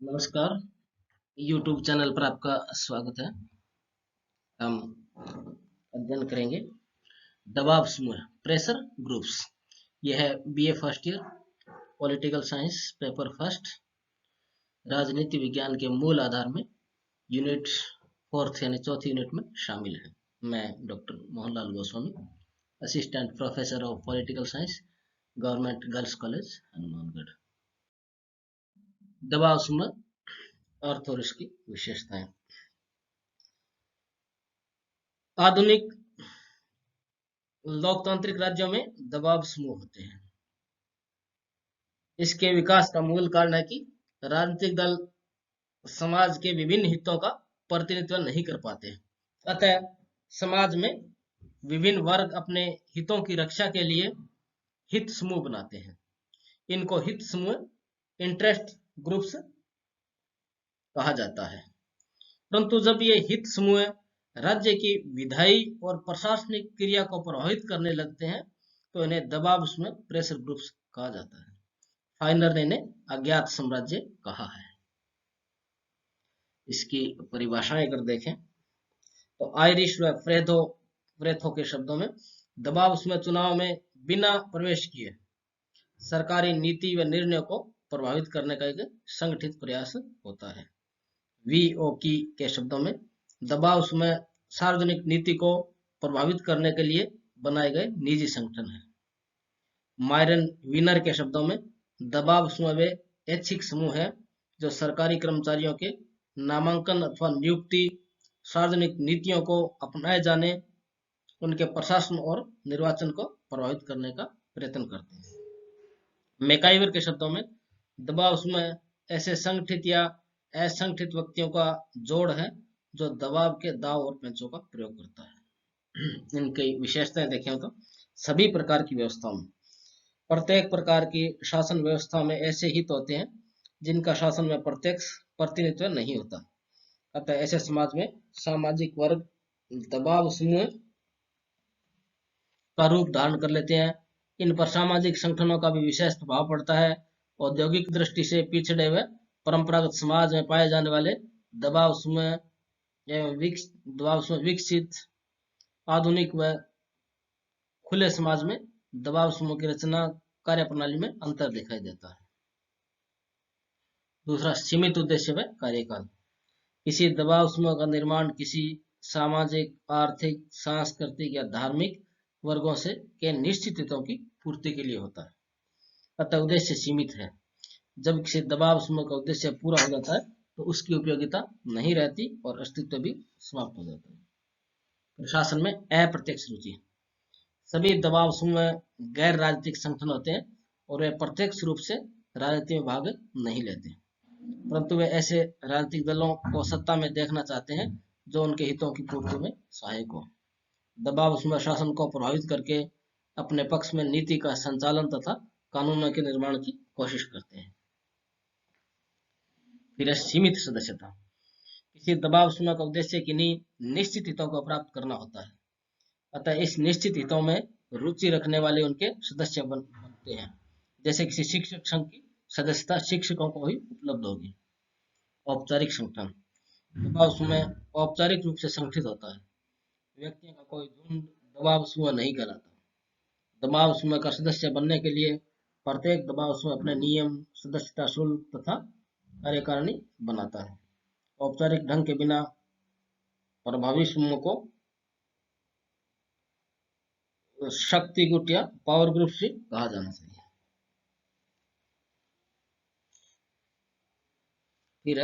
नमस्कार। YouTube channel पर आपका स्वागत है। हम अध्ययन करेंगे दबाव समूह, प्रेशर ग्रुप्स। यह है BA first year political science paper first, राजनीति विज्ञान के मूल आधार में यूनिट फोर्थ यानी चौथी यूनिट में शामिल है। मैं doctor Mohanlal Goswami, assistant professor of political science, government girls college Hanumangarh. दबाव समूह अर्थ और इसकी विशेषताएं। आधुनिक लोकतांत्रिक राज्यों में दबाव समूह होते हैं। इसके विकास का मूल कारण है कि राजनीतिक दल समाज के विभिन्न हितों का प्रतिनिधित्व नहीं कर पाते, अतः समाज में विभिन्न वर्ग अपने हितों की रक्षा के लिए हित समूह बनाते हैं। इनको हित समूह इंटरेस्ट ग्रुप्स कहा जाता है। परंतु जब ये हित समूह राज्य की विधायी और प्रशासनिक क्रिया को प्रभावित करने लगते हैं तो इन्हें दबाव समूह प्रेशर ग्रुप्स कहा जाता है। फाइनर ने इन्हें अज्ञात साम्राज्य कहा है। इसकी परिभाषाएं अगर देखें तो आयरिश व फ्रेथो के शब्दों में दबाव समूह चुनाव में बिना प्रवेश किए सरकारी नीति व निर्णयों को प्रभावित करने का एक संगठित प्रयास होता है। VOK के शब्दों में दबाव समूह सार्वजनिक नीति को प्रभावित करने के लिए बनाए गए निजी संगठन है। मायरन विनर के शब्दों में दबाव समूह वे ऐच्छिक समूह है जो सरकारी कर्मचारियों के नामांकन अथवा नियुक्ति, सार्वजनिक नीतियों को अपनाए जाने, उनके प्रशासन और निर्वाचन को प्रभावित करने का प्रयत्न करते हैं। मैकाइवर के शब्दों में दबाव समूह ऐसे संगठित या असंगठित व्यक्तियों का जोड़ है जो दबाव के दाव और पेंचों का प्रयोग करता है। इनकी विशेषताएं देखें तो सभी प्रकार की व्यवस्थाओं में, प्रत्येक प्रकार की शासन व्यवस्था में ऐसे हित होते हैं जिनका शासन में प्रत्यक्ष प्रतिनिधित्व नहीं होता, अतः ऐसे समाज में सामाजिक वर्ग दबाव समूह का रूप धारण कर लेते हैं। इन पर सामाजिक संगठनों का भी विशेष प्रभाव पड़ता है। औद्योगिक दृष्टि से पिछड़े हुए परंपरागत समाज में पाए जाने वाले दबाव समूह एवं विकसित आधुनिक व खुले समाज में दबाव समूह की रचना कार्य प्रणाली में अंतर दिखाई देता है। दूसरा, सीमित उद्देश्य व कार्यकाल। किसी दबाव समूह का निर्माण किसी सामाजिक, आर्थिक, सांस्कृतिक या धार्मिक वर्गों से के निश्चित हितों की पूर्ति के लिए होता है, अतः उद्देश्य सीमित है। जब किसी दबाव समूह का उद्देश्य पूरा हो जाता है तो उसकी उपयोगिता नहीं रहती और अस्तित्व भी समाप्त हो जाता है। प्रशासन में अप्रत्यक्ष रुचि। सभी दबाव समूह गैर राजनीतिक संगठन होते हैं और वे प्रत्यक्ष रूप से राजनीति में भाग नहीं लेते, परंतु वे ऐसे राजनीतिक दलों को सत्ता में देखना चाहते हैं जो उनके हितों की पूर्ति में सहायक हो। दबाव समूह शासन को प्रभावित करके अपने पक्ष में नीति का संचालन तथा कानूनों के निर्माण की कोशिश करते हैं। फिर सीमित सदस्यता। किसी दबाव समूह का उद्देश्य किन्हीं निश्चित हितों को प्राप्त करना होता है, अतः इस निश्चित हितों में रुचि रखने वाले उनके सदस्य बनते हैं। जैसे किसी शिक्षक संघ की सदस्यता शिक्षकों को ही उपलब्ध होगी। औपचारिक संगठन। दबाव समूह औपचारिक रूप से संगठित होता है। व्यक्तियों का कोई झुंड दबाव समूह नहीं कहलाता। दबाव समूह का सदस्य बनने के लिए प्रत्येक दबाव समूह अपने नियम, सदस्यता शुल्क तथा कार्यकारिणी बनाता है। औपचारिक ढंग के बिना प्रभावी समूह को शक्ति गुट या पावर ग्रुप से कहा जाना चाहिए। फिर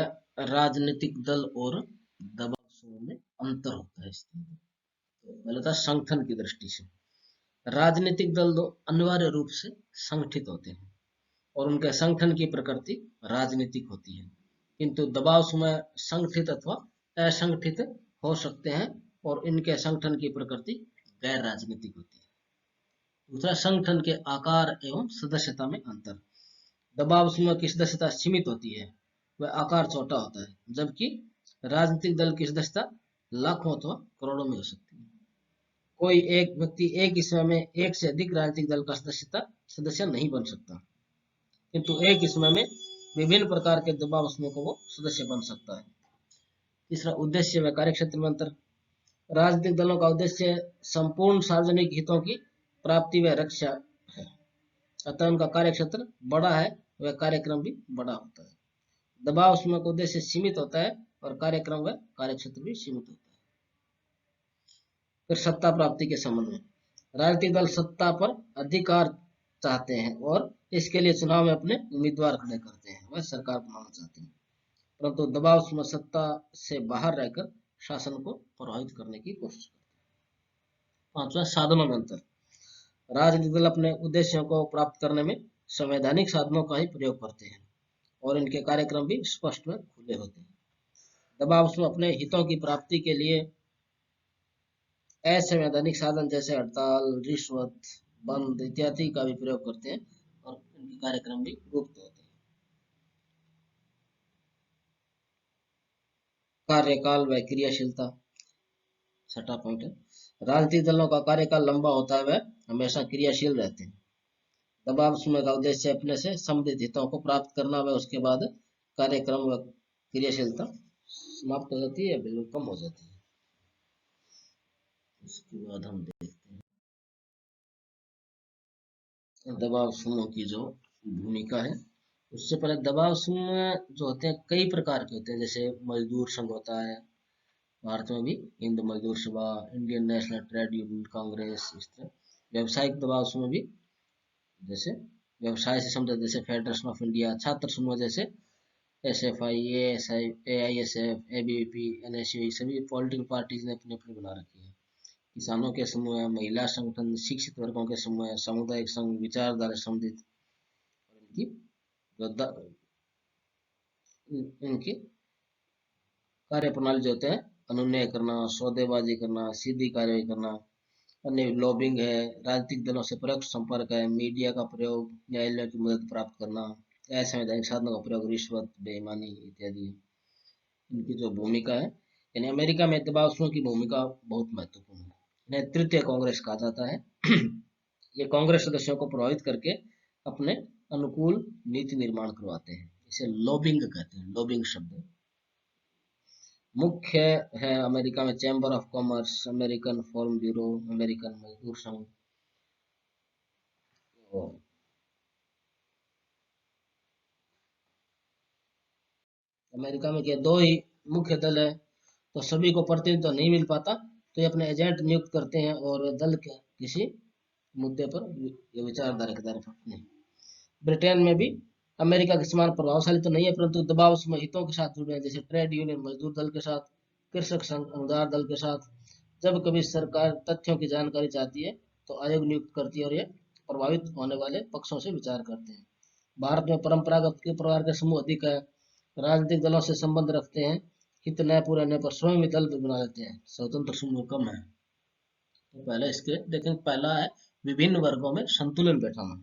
राजनीतिक दल और दबाव समूह में अंतर होता है। पहले था संगठन की दृष्टि से। राजनीतिक दल तो अनिवार्य रूप से संगठित होते हैं और उनके संगठन की प्रकृति राजनीतिक होती है, किंतु दबाव समूह संगठित अथवा असंगठित हो सकते हैं और इनके संगठन की प्रकृति गैर राजनीतिक होती है। दूसरा, संगठन के आकार एवं सदस्यता में अंतर। दबाव समूह की सदस्यता सीमित होती है, वह आकार छोटा होता है, जबकि राजनीतिक दल की सदस्यता लाखों अथवा करोड़ों में हो सकती है। कोई एक व्यक्ति एक ही समय में एक से अधिक राजनीतिक दल का सदस्य नहीं बन सकता, किंतु एक ही समय में विभिन्न प्रकार के दबाव समूह को वो सदस्य बन सकता है। तीसरा, उद्देश्य व कार्य क्षेत्र में अंतर। राजनीतिक दलों का उद्देश्य संपूर्ण सार्वजनिक हितों की प्राप्ति व रक्षा है, अतः उनका कार्य क्षेत्र बड़ा है व कार्यक्रम भी बड़ा होता है। दबाव समूह का उद्देश्य सीमित होता है और कार्यक्रम व कार्य क्षेत्र भी सीमित होता है। फिर सत्ता प्राप्ति के संबंध में, राजनीतिक दल सत्ता पर अधिकार चाहते हैं और इसके लिए चुनाव में अपने उम्मीदवार खड़े करते हैं, वह सरकार बनाना चाहते हैं। परंतु दबाव समूह सत्ता से बाहर रहकर शासन को प्रभावित करने की कोशिश करते हैं। पांचवा, साधनों में अंतर। राजनीतिक दल अपने उद्देश्यों को प्राप्त करने में संवैधानिक साधनों का ही प्रयोग करते हैं और इनके कार्यक्रम भी स्पष्ट व खुले होते हैं। दबाव समूह अपने हितों की प्राप्ति के लिए असंवैधानिक साधन जैसे हड़ताल, रिश्वत, बंद इत्यादि का भी प्रयोग करते हैं और इनके कार्यक्रम भी गुप्त होते हैं। कार्यकाल व क्रियाशीलता, छठा पॉइंट है। राजनीतिक दलों का कार्यकाल लंबा होता है, वह हमेशा क्रियाशील रहते हैं। दबाव समूह का उद्देश्य अपने से संबंधित हितों को प्राप्त करना व उसके बाद कार्यक्रम व क्रियाशीलता समाप्त हो जाती है, बिल्कुल कम हो जाती है। उसके बाद हम देखते हैं दबाव समूह की जो भूमिका है। उससे पहले दबाव समूह जो होते हैं कई प्रकार के होते हैं, जैसे मजदूर संघ होता है, भारत में भी हिंद मजदूर सभा, Indian national trade union Congress, इस तरह। व्यावसायिक दबाव समूह भी जैसे व्यवसाय से संबंधित जैसे फेडरेशन ऑफ इंडिया, छात्र समूह जैसे SFI, ASI, AISF, ABVP, NSU, सभी पॉलिटिकल पार्टीज ने अपनी अपनी बना रखी है। किसानों के समूह है, महिला संगठन, शिक्षित वर्गों के समूह है, सामुदायिक संघ, विचारधारा संबंधित, इनकी कार्य प्रणाली जो होते हैं अनुनय करना, सौदेबाजी करना, सीधी कार्रवाई करना, अन्य लॉबिंग है, राजनीतिक दलों से परोक्ष संपर्क है, मीडिया का प्रयोग, न्यायालय की मदद प्राप्त करना, असंवैधानिक साधनों का प्रयोग, रिश्वत, बेईमानी इत्यादि। इनकी जो भूमिका है, यानी अमेरिका में दबाव समूह की भूमिका बहुत महत्वपूर्ण है। इन्हें तृतीय कांग्रेस कहा जाता है। ये कांग्रेस सदस्यों को प्रभावित करके अपने अनुकूल नीति निर्माण करवाते हैं, इसे लॉबिंग कहते हैं, लॉबिंग शब्द। मुख्य है अमेरिका में chamber of commerce, American form bureau, American मजदूर संघ। अमेरिका में क्या दो ही मुख्य दल है, तो सभी को प्रतिनिधित्व नहीं मिल पाता, तो ये अपने एजेंट नियुक्त करते हैं और दल के किसी मुद्दे पर विचारधारा के आधार पर नहीं। ब्रिटेन में भी अमेरिका के समान प्रभावशाली तो नहीं है, परंतु दबाव समूह हितों के साथ जुड़े हैं, जैसे ट्रेड यूनियन मजदूर दल के साथ, कृषक संघ अनुदार दल के साथ। जब कभी सरकार तथ्यों की जानकारी चाहती है तो आयोग नियुक्त करती है और ये प्रभावित होने वाले पक्षों से विचार करते हैं। भारत में परंपरागत के प्रकार के समूह अधिक है, राजनीतिक दलों से संबंध रखते हैं, हित न पूरे होने पर स्वयं ही दल बना लेते हैं, स्वतंत्र समूह कम है। तो पहले इसके देखें, पहला है विभिन्न वर्गों में संतुलन बैठाना।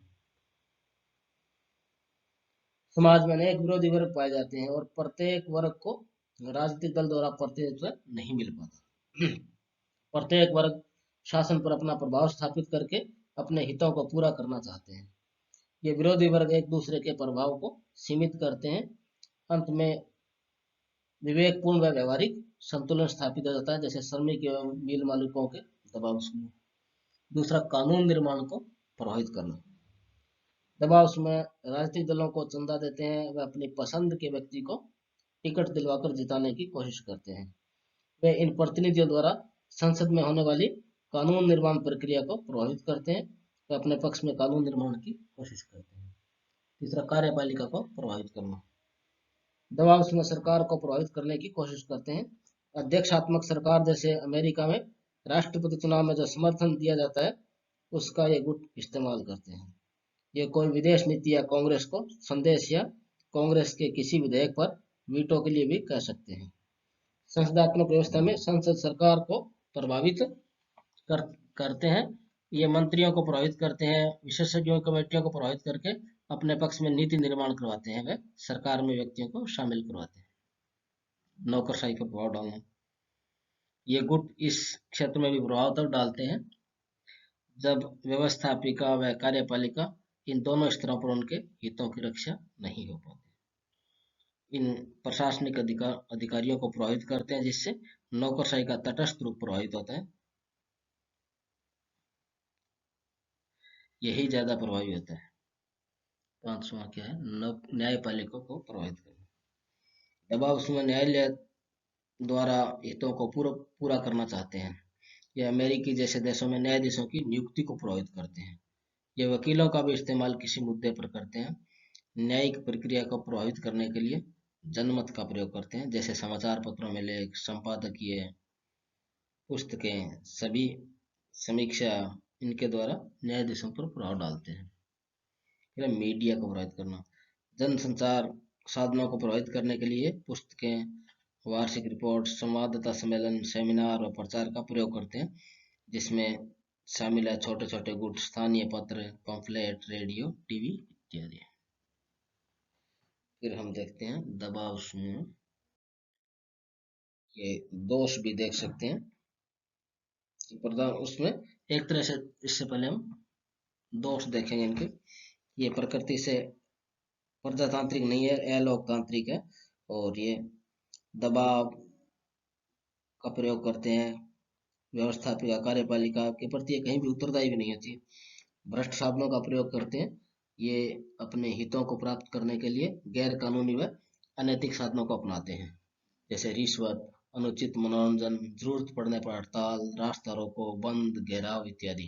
समाज में अनेक विरोधी वर्ग पाए जाते हैं और प्रत्येक वर्ग को राजनीतिक दल द्वारा प्रतिनिधित्व नहीं मिल पाता। प्रत्येक वर्ग शासन पर अपना प्रभाव स्थापित करके अपने हितों को पूरा करना चाहते हैं। ये विरोधी वर्ग एक दूसरे के प्रभाव को सीमित करते हैं। अंत में विवेकपूर्ण व व्यवहारिक संतुलन स्थापित हो जाता है, जैसे श्रमिक एवं मिल मालिकों के दबाव समूह। दूसरा, कानून निर्माण को प्रभावित करना। दबाव समूह राजनीतिक दलों को चंदा देते हैं, वे अपनी पसंद के व्यक्ति को टिकट दिलवाकर जिताने की कोशिश करते हैं। वे इन प्रतिनिधियों द्वारा संसद में होने वाली कानून निर्माण प्रक्रिया को प्रभावित करते हैं, वे अपने पक्ष में कानून निर्माण की कोशिश करते हैं। तीसरा, कार्यपालिका को प्रभावित करना। दबाव समूह सरकार को प्रभावित करने की कोशिश करते हैं। अध्यक्षात्मक सरकार जैसे अमेरिका में राष्ट्रपति चुनाव में जो समर्थन दिया जाता है उसका ये गुट इस्तेमाल करते हैं। ये कोई विदेश नीति या कांग्रेस को संदेश या कांग्रेस के किसी विधेयक पर वीटो के लिए भी कह सकते हैं। संसदात्मक व्यवस्था में संसद सरकार को प्रभावित करते हैं। ये मंत्रियों को प्रभावित करते हैं, विशेषज्ञों कमेटियों को प्रभावित करके अपने पक्ष में नीति निर्माण करवाते हैं, वे सरकार में व्यक्तियों को शामिल करवाते हैं। नौकरशाही पर प्रभाव डालना, ये गुट इस क्षेत्र में भी प्रभाव तब डालते हैं जब व्यवस्थापिका व कार्यपालिका इन दोनों स्तरों पर उनके हितों की रक्षा नहीं हो पाती। इन प्रशासनिक अधिकारियों को प्रभावित करते हैं, जिससे नौकरशाही का तटस्थ रूप प्रभावित होता है, यही ज्यादा प्रभावी होता है। पांचवा क्या है, न्यायपालिका को प्रभावित करना। दबाव उसमें न्यायालय द्वारा हितों को पूरा करना चाहते हैं। ये अमेरिकी जैसे देशों में न्यायाधीशों की नियुक्ति को प्रभावित करते हैं। ये वकीलों का भी इस्तेमाल किसी मुद्दे पर करते हैं। न्यायिक प्रक्रिया को प्रभावित करने के लिए जनमत का प्रयोग करते हैं, जैसे समाचार पत्रों में लेख, संपादकीय पुस्तकें, सभी समीक्षा इनके द्वारा न्यायाधीशों पर प्रभाव डालते हैं। फिर मीडिया को प्रभावित करना, जनसंचार साधनों को प्रभावित करने के लिए पुस्तकें, वार्षिक रिपोर्ट, संवाददाता सम्मेलन, सेमिनार और प्रचार का प्रयोग करते हैं, जिसमें शामिल है छोटे छोटे गुट, स्थानीय पत्र, पम्फलेट, रेडियो, टीवी इत्यादि। फिर हम देखते हैं दबाव समूह के दोष भी देख सकते हैं। प्रधान उसमें एक तरह से, इससे पहले हम दोष देखेंगे इनके। ये प्रकृति से प्रजातांत्रिक नहीं है, अलोकतांत्रिक है, और ये दबाव का प्रयोग करते हैं। व्यवस्थापिका कार्यपालिका के प्रति ये कहीं भी उत्तरदायी भी नहीं होती। भ्रष्ट साधनों का प्रयोग करते हैं। ये अपने हितों को प्राप्त करने के लिए गैर कानूनी व अनैतिक साधनों को अपनाते हैं, जैसे रिश्वत, अनुचित मनोरंजन, जरूरत पड़ने पर हड़ताल, रास्ता रोको, बंद, घेराव इत्यादि।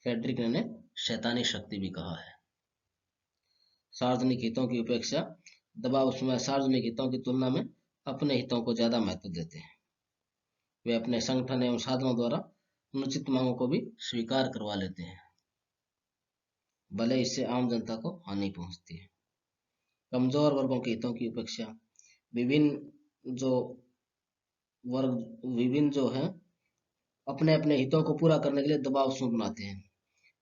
फेडरिक ने शैतानी शक्ति भी कहा है। सार्वजनिक हितों की उपेक्षा, दबाव उसमें सार्वजनिक हितों की तुलना में अपने हितों को ज्यादा महत्व देते हैं। वे अपने संगठन एवं साधनों द्वारा अनुचित मांगों को भी स्वीकार करवा लेते हैं, भले इससे आम जनता को हानि पहुंचती है। कमजोर वर्गों के हितों की उपेक्षा, विभिन्न जो है अपने अपने हितों को पूरा करने के लिए दबाव समूह बनाते हैं,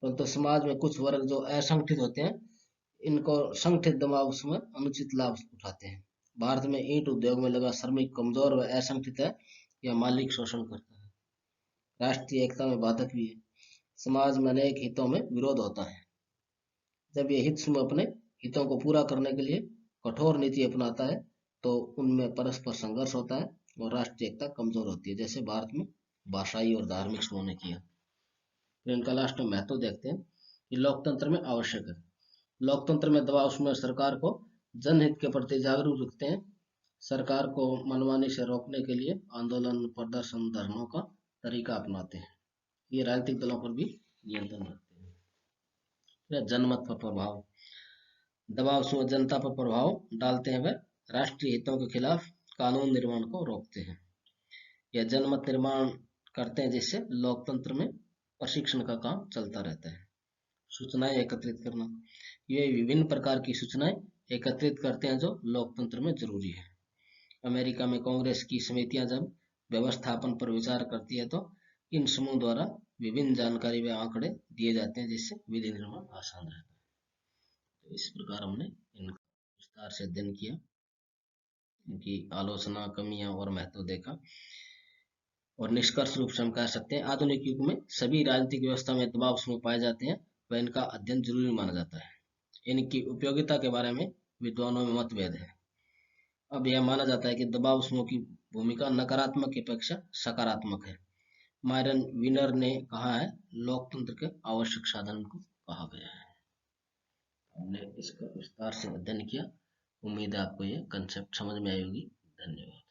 परंतु तो समाज में कुछ वर्ग जो असंगठित होते हैं, इनको संगठित दबाव समूह अनुचित लाभ उठाते हैं। भारत में ईंट उद्योग में लगा श्रमिक कमजोर व असंगठित है, या मालिक शोषण करता है। राष्ट्रीय एकता में बाधक भी है। समाज में अनेक हितों में विरोध होता है। जब ये हित समूह अपने हितों को पूरा करने के लिए कठोर नीति अपनाता है, तो उनमें परस्पर संघर्ष होता है और राष्ट्रीय एकता कमजोर होती है, जैसे भारत में भाषाई और धार्मिक समूह ने किया। फिर इनका लास्ट में महत्व देखते हैं कि लोकतंत्र में आवश्यक है। लोकतंत्र में दबाव समूह सरकार को जनहित के प्रति जागरूक रखते हैं। सरकार को मनमानी से रोकने के लिए आंदोलन, प्रदर्शन, धरनों का तरीका अपनाते हैं। ये राजनीतिक दलों पर भी नियंत्रण रखते हैं। फिर जनमत पर प्रभाव, दबाव समूह जनता पर प्रभाव डालते हैं, वह राष्ट्रीय हितों के खिलाफ कानून निर्माण को रोकते हैं। यह जनमत निर्माण करते हैं, जिससे लोकतंत्र में प्रशिक्षण का काम चलता रहता है। सूचनाएं एकत्रित करना, ये विभिन्न प्रकार की सूचनाएं एकत्रित करते हैं जो लोकतंत्र में जरूरी है। अमेरिका में कांग्रेस की समितियां जब व्यवस्थापन पर विचार करती है, तो इन समूह द्वारा विभिन्न जानकारी व आंकड़े दिए जाते हैं, जिससे विधि निर्माण आसान रहता है। तो इस प्रकार हमने इनका विस्तार से अध्ययन किया, इनकी आलोचना, कमियां और महत्व देखा, और निष्कर्ष रूप से हम कह सकते हैं आधुनिक युग में सभी राजनीतिक व्यवस्था में दबाव समूह पाए जाते हैं, वह इनका अध्ययन जरूरी माना जाता है। इनकी उपयोगिता के बारे में विद्वानों में मतभेद है। अब यह माना जाता है कि दबाव समूह की भूमिका नकारात्मक की अपेक्षा सकारात्मक है। मायरन विनर ने कहा है, लोकतंत्र के आवश्यक साधन को कहा गया है। हमने इसका विस्तार से अध्ययन किया। उम्मीद है आपको यह कंसेप्ट समझ में आई होगी। धन्यवाद।